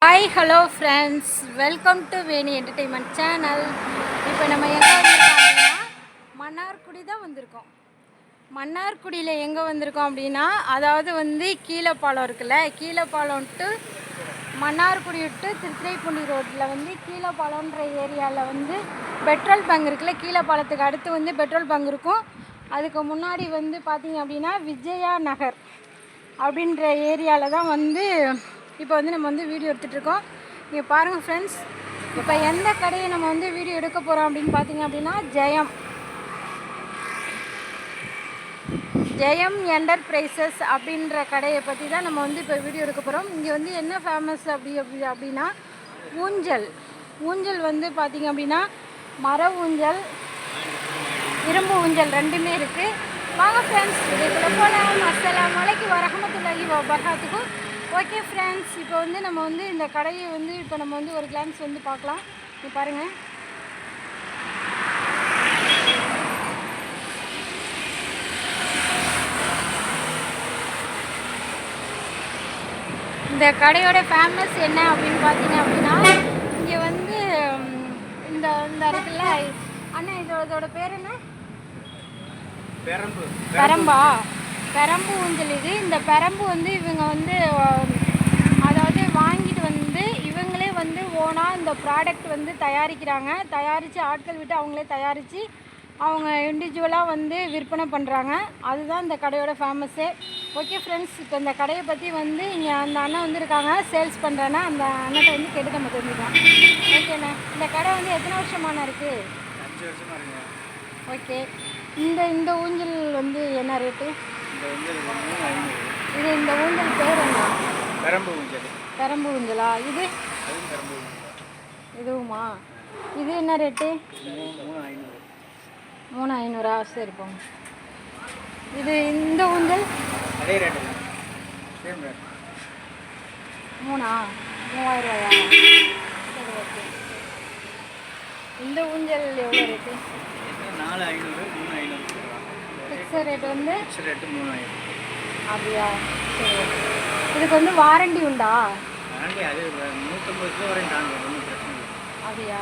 Hi hello friends, welcome to Veni entertainment channel. இப்போ நம்ம எங்கே வந்திருக்கோம் அப்படின்னா மன்னார்குடி தான் வந்திருக்கோம். மன்னார்குடியில் எங்கே வந்திருக்கோம் அப்படின்னா, அதாவது வந்து கீழப்பாலம் இருக்குல்ல, கீழப்பாலம் டு மன்னார்குடி விட்டு திருத்துறைப்பூண்டி ரோட்டில் வந்து கீழப்பாலம்ன்ற ஏரியாவில் வந்து பெட்ரோல் பங்க் இருக்குல்ல, கீழப்பாலத்துக்கு அடுத்து வந்து பெட்ரோல் பங்க் இருக்கும். அதுக்கு முன்னாடி வந்து பார்த்திங்க அப்படின்னா விஜயா நகர் அப்படின்ற ஏரியாவில் தான் வந்து இப்போ வந்து நம்ம வந்து வீடியோ எடுத்துகிட்ருக்கோம். இங்கே பாருங்கள் ஃப்ரெண்ட்ஸ், இப்போ எந்த கடையை நம்ம வந்து வீடியோ எடுக்க போகிறோம் அப்படின்னு பார்த்தீங்க அப்படின்னா ஜெயம் என்டர்பிரைசஸ் அப்படின்ற கடையை பற்றி தான் நம்ம வந்து இப்போ வீடியோ எடுக்க போகிறோம். இங்கே வந்து என்ன ஃபேமஸ் அப்படின்னா ஊஞ்சல் வந்து பார்த்திங்க அப்படின்னா மர ஊஞ்சல், இரும்பு ஊஞ்சல் ரெண்டுமே இருக்குது. வாங்க ஃப்ரெண்ட்ஸ், இதுக்குள்ள போகலாம். அஸ்ஸலாமு அலைக்கும் வரஹ்மத்துல்லாஹி வபரகாத்துஹு. ஓகே ஃப்ரெண்ட்ஸ், இப்போ வந்து நம்ம வந்து இந்த கடையை வந்து இப்போ நம்ம வந்து ஒரு கிளான்ஸ் வந்து பார்க்கலாம். இப்போ பாருங்கள், இந்த கடையோட ஃபேமஸ் என்ன அப்படின்னு பார்த்தீங்க அப்படின்னா, இங்கே வந்து இந்த இந்த இருக்குல்ல அண்ணா, இதோட பேர் என்ன? பெரம்பு ஊஞ்சல். இந்த பெரம்பு வந்து இவங்க வந்து அதாவது வாங்கிட்டு வந்து இவங்களே வந்து ஓனாக இந்த ப்ராடக்ட் வந்து தயாரித்து ஆட்கள் விட்டு அவங்களே தயாரித்து அவங்க இண்டிவிஜுவலாக வந்து விற்பனை பண்ணுறாங்க. அதுதான் இந்த கடையோட ஃபேமஸ்ஸே. ஓகே ஃப்ரெண்ட்ஸ், இப்போ இந்த கடையை பற்றி வந்து இங்கே அந்த அண்ணன் வந்து இருக்காங்க, சேல்ஸ் பண்ணுறேன்னா அந்த அண்ணன்ட்ட வந்து கேட்டு நம்ம தெரிஞ்சுக்கலாம். ஓகேண்ணா, இந்த கடை வந்து எத்தனை வருஷமான இருக்குது? 5 வருஷமாக இருக்குங்க. ஓகே, இந்த ஊஞ்சல் வந்து என்ன ரேட்டு? இந்த ஊஞ்சல் பேர் என்ன? பெரம்பு ஊஞ்சலா? இதுவுமா? இது என்ன ரேட்டு? 3,500. சரி போங்க. இந்த ஊஞ்சல் அதே ரேட்டு, 3,000 ரூபாயா? சரி ஓகே. இந்த ஊஞ்சல் எவ்வளோ ரேட்டு? 4,500, 3,500. ஃபிக்ஸட் ரேட் வந்து 3,000. அப்படியா? சரி ஓகே. இதுக்கு வந்து வாரண்டி உண்டா? வாரண்டி அது 150 கிலோ வரையும் தாங்கும், ஒன்றும் பிரச்சனை இல்லை. அப்படியா?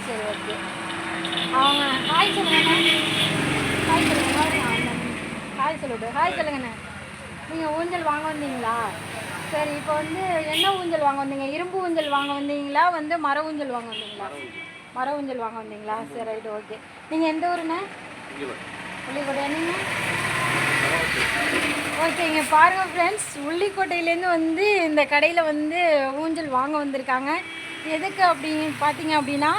சரி ஓகே. அவங்க ஹாய் சொல்லுங்கண்ணா. ஹாய் சொல்லுங்கண்ணா. நீங்கள் ஊஞ்சல் வாங்க வந்தீங்களா? சரி, இப்போ வந்து என்ன ஊஞ்சல் வாங்க வந்தீங்க? இரும்பு ஊஞ்சல் வாங்க வந்தீங்களா? வந்து மர ஊஞ்சல் வாங்க வந்தீங்களா? மர ஊஞ்சல் வாங்க வந்தீங்களா? சரி ரைட்டு ஓகே. நீங்கள் எந்த ஊருண்ணே? உள்ளிக்கோட்டை. நீங்கள்? ஓகே, இங்கே பாருங்கள் ஃப்ரெண்ட்ஸ், உள்ளிக்கோட்டையிலேருந்து வந்து இந்த கடையில் வந்து ஊஞ்சல் வாங்க வந்திருக்காங்க. எதுக்கு அப்படின்னு பார்த்தீங்க அப்படின்னா,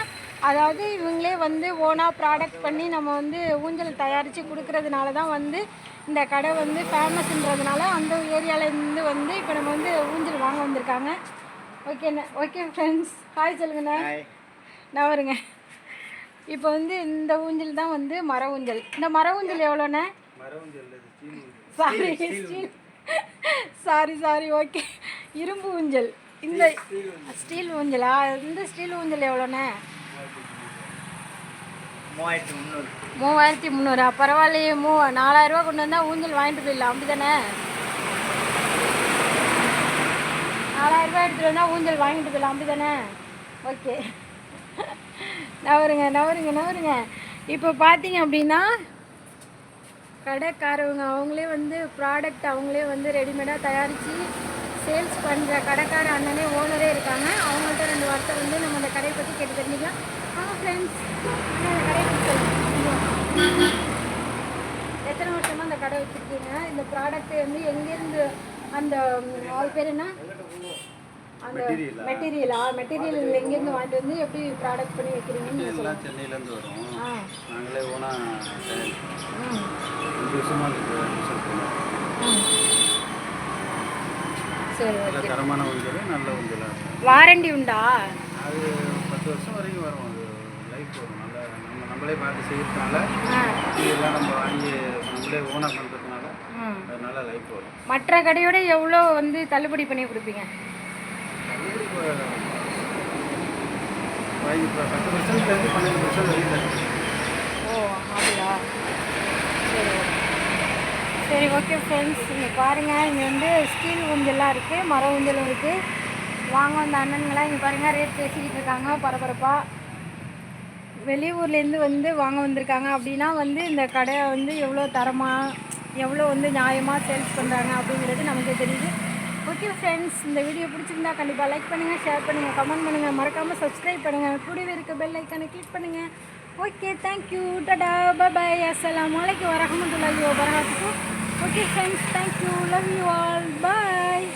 அதாவது இவங்களே வந்து ஓனாக ப்ராடக்ட் பண்ணி நம்ம வந்து ஊஞ்சல் தயாரித்து கொடுக்கறதுனால தான் வந்து இந்த கடை வந்து ஃபேமஸ்ன்றதுனால அந்த ஏரியாவிலேருந்து வந்து இப்போ நம்ம வந்து ஊஞ்சல் வாங்க வந்திருக்காங்க. ஓகேண்ணே. ஓகே ஃப்ரெண்ட்ஸ், ஹாய் சொல்லுங்கண்ணே. நான் வருங்க. இப்போ வந்து இந்த ஊஞ்சல் தான் வந்து மர ஊஞ்சல். இந்த மர ஊஞ்சல் எவ்வளோண்ணே? Sorry okay. இரும்பு ஊஞ்சல். இந்த ஸ்டீல் ஊஞ்சலா? இந்த ஸ்டீல் ஊஞ்சல் எவ்வளோண்ணே? 3,300. பரவாயில்லையே. 4,000 ரூபா கொண்டு வந்தால் ஊஞ்சல் வாங்கிட்டு போயிடலாம், அப்படி தானே? 4,000 ரூபா எடுத்துகிட்டு வந்தால் ஊஞ்சல் வாங்கிட்டு போயிடலாம், அப்படி தானே? ஓகே, நவருங்க. இப்போ பார்த்தீங்க அப்படின்னா கடைக்காரவங்க அவங்களே வந்து ப்ராடக்ட் அவங்களே வந்து ரெடிமேடாக தயாரித்து சேல்ஸ் பண்ணுற கடைக்கார அண்ணனே ஓனரே இருக்காங்க. அவங்கள்ட்ட 2 வார்த்தை வந்து நம்ம அந்த கடையை பற்றி கேட்டு தெரிஞ்சுக்கலாம். ஆமாம் ஃப்ரெண்ட்ஸ், அந்த கடையை பற்றி சொல்லுங்கள். எத்தனை வருஷமாக அந்த கடை வச்சுருக்கீங்க? இந்த ப்ராடக்ட் வந்து எங்கேருந்து அந்த ஆள் பேர் என்ன? அந்த மெட்டீரியல் எங்கேருந்து வாங்கிட்டு வந்து எப்படி ப்ராடக்ட் பண்ணி வைக்கிறீங்கன்னு நீங்கள் சொல்லுங்கள். சென்னையிலேருந்து வரும். நாங்களே ஓனாக 5 வருஷமாக சரி ஓகே. தரமான ஊஞ்சல், நல்ல ஊஞ்சல். வாரண்டி உண்டா? அது 10 வருஷம் வரைக்கும் வரும். அது லைஃப் வரும். நல்லா நம்மளே பார்த்து செய்யறதுனால, இதெல்லாம் நம்ம வாங்கி நம்மளே ஓனாக பண்ணுறதுனால அதனால லைஃப் வரும். மற்ற கடையோட எவ்வளோ வந்து தள்ளுபடி பண்ணி கொடுப்பீங்க? 10%லேருந்து 12% வரைக்கும். ஓ அப்படியா? சரி ஓகே ஃப்ரெண்ட்ஸ், இங்கே பாருங்கள், இங்கே வந்து ஸ்டீல் ஊஞ்சல்லாம் இருக்குது, மர ஊஞ்சலும் இருக்குது. வாங்க அந்த அண்ணன்களாம் இங்கே பாருங்கள் ரேட் பேசிக்கிட்டு இருக்காங்க பரபரப்பாக. வெளியூர்லேருந்து வந்து வாங்க வந்திருக்காங்க அப்படின்னா வந்து இந்த கடையை வந்து எவ்வளோ தரமாக எவ்வளோ வந்து நியாயமாக சேல்ஸ் பண்ணுறாங்க அப்படிங்கிறது நமக்கு தெரியுது. ஓகே ஃப்ரெண்ட்ஸ், இந்த வீடியோ பிடிச்சிருந்தா கண்டிப்பாக லைக் பண்ணுங்கள், ஷேர் பண்ணுங்கள், கமெண்ட் பண்ணுங்கள், மறக்காமல் சப்ஸ்கிரைப் பண்ணுங்கள், கூடவே இருக்க பெல் ஐக்கானை கிளிக் பண்ணுங்கள். ஓகே, தேங்க்யூ, டடா, பாய், அஸ்ஸலாமு அலைக்கும் வரஹ்மத்துல்லாஹி வபரகாத்துஹு. Okay friends, thank you, love you all, bye.